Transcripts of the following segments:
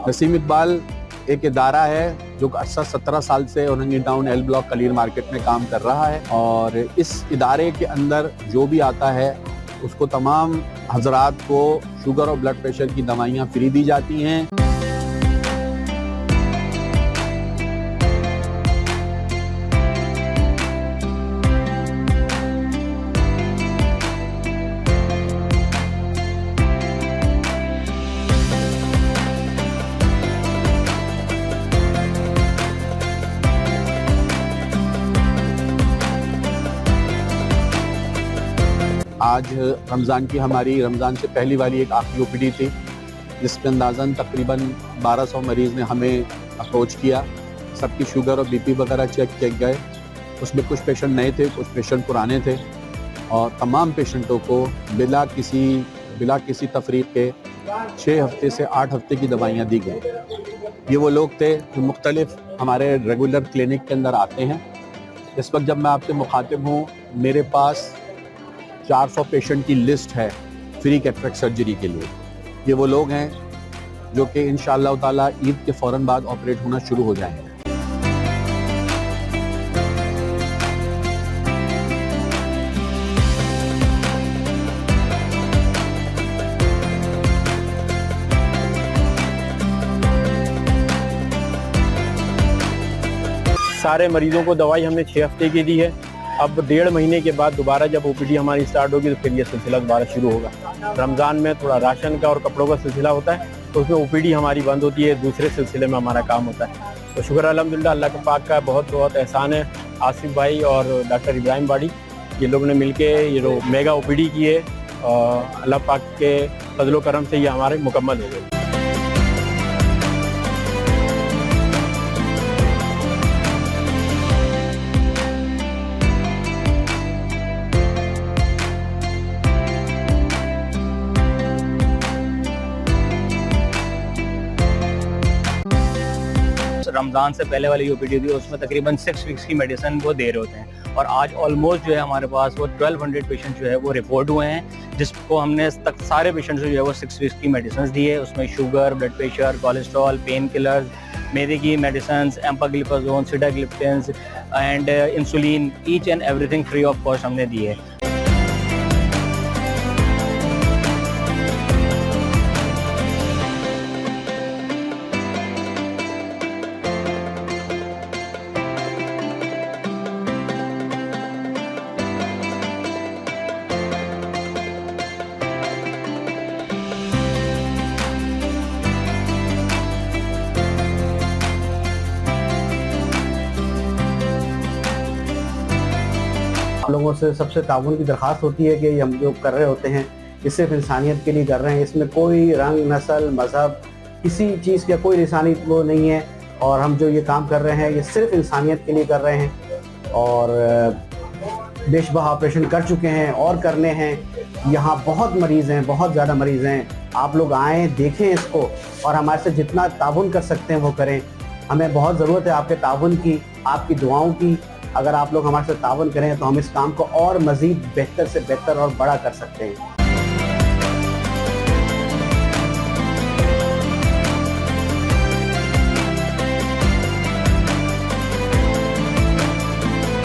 नसीम इकबाल एक इदारा है जो 17 साल से Orangi town L block Kaleer market में काम कर रहा है और इस इदारे के अंदर जो भी आता है उसको तमाम हजरात को शुगर और ब्लड प्रेशर की दवाइयाँ फ्री दी जाती हैं। आज रमज़ान की हमारी रमज़ान से पहली वाली एक आखिरी ओपीडी थी जिसमें अंदाज़न तकरीबन 1200 मरीज़ ने हमें अप्रोच किया। सबकी शुगर और बीपी वगैरह चेक किए गए। उसमें कुछ पेशेंट नए थे, कुछ पेशेंट पुराने थे और तमाम पेशेंटों को बिला किसी तफरीक के 6 हफ्ते से 8 हफ्ते की दवाइयाँ दी गई। ये वो लोग थे जो मुख्तलिफ हमारे रेगुलर क्लिनिक के अंदर आते हैं। इस वक्त जब मैं आपसे मुखातिब हूँ मेरे पास 400 पेशेंट की लिस्ट है फ्री कैटरेक्ट सर्जरी के लिए। ये वो लोग हैं जो कि इंशाअल्लाह ताला ईद के फ़ौरन बाद ऑपरेट होना शुरू हो जाएंगे। सारे मरीजों को दवाई हमने 6 हफ्ते की दी है। अब 1.5 महीने के बाद दोबारा जब ओपीडी हमारी स्टार्ट होगी तो फिर ये सिलसिला दोबारा शुरू होगा। रमज़ान में थोड़ा राशन का और कपड़ों का सिलसिला होता है तो उसमें ओपीडी हमारी बंद होती है, दूसरे सिलसिले में हमारा काम होता है। तो शुक्र अल्हम्दुलिल्लाह अल्लाह के पाक का बहुत बहुत एहसान है। आसिफ भाई और डॉक्टर इब्राहिम बाड़ी ये लोग ने मिलके ये जो मेगा ओपीडी की है अल्लाह पाक के फजलो करम से ये हमारे मुकम्मल हो गई। रमज़ान से पहले वाली ओपीडी थी उसमें तकरीबन 6 वीक्स की मेडिसिन वो दे रहे होते हैं और आज ऑलमोस्ट जो है हमारे पास वो 1200 पेशेंट जो है वो रिपोर्ट हुए हैं जिसको हमने तक सारे पेशेंट्स को जो है वो 6 वीक्स की मेडिसिन दी है। उसमें sugar, blood pressure, cholesterol, pain killers, मेदे की medicine, empagliflozin, sitagliptin and insulin, each and everything free of cost हमने दी है। आप लोगों से सबसे ताउन की दरख्वास्त होती है कि ये हम जो कर रहे होते हैं ये सिर्फ इंसानियत के लिए कर रहे हैं। इसमें कोई रंग, नस्ल, मज़हब, किसी चीज़ का कोई इंसानी वो नहीं है और हम जो ये काम कर रहे हैं ये सिर्फ इंसानियत के लिए कर रहे हैं और बेशबहा ऑपरेशन कर चुके हैं और करने हैं। यहाँ बहुत मरीज़ हैं, बहुत ज़्यादा मरीज़ हैं। आप लोग आएँ, देखें इसको और हमारे से जितना ताउन कर सकते हैं वो करें। हमें बहुत ज़रूरत है आपके ताउन की, आपकी दुआओं की। अगर आप लोग हमारे साथ तावन करें तो हम इस काम को और मज़ीद बेहतर से बेहतर और बड़ा कर सकते हैं।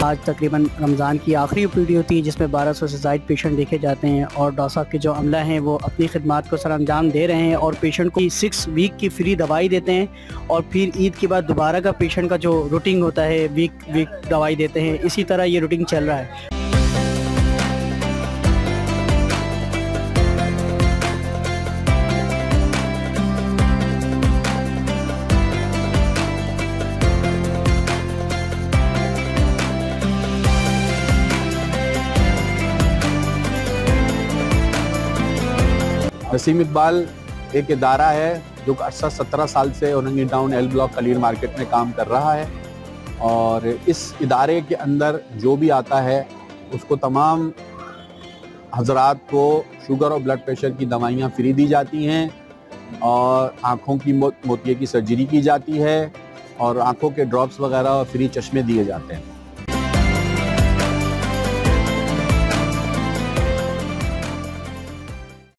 आज तकरीबन रमज़ान की आखिरी ओपीडी होती है जिसमें 1200 से ज़ायद पेशेंट देखे जाते हैं और डॉक्टर साहब के जो अमला हैं वो अपनी खिदमात को सर अंजाम दे रहे हैं और पेशेंट को 6 वीक की फ्री दवाई देते हैं और फिर ईद के बाद दोबारा का पेशेंट का जो रूटीन होता है वीक दवाई देते हैं। इसी तरह ये रूटीन चल रहा है। नसीम इकबाल एक इदारा है जो 17 साल से Orangi town L block Kaleer market में काम कर रहा है और इस इदारे के अंदर जो भी आता है उसको तमाम हजरात को शुगर और ब्लड प्रेशर की दवाइयाँ फ्री दी जाती हैं और आँखों की मोतिये की सर्जरी की जाती है और आँखों के ड्रॉप्स वगैरह फ्री चश्मे दिए जाते हैं।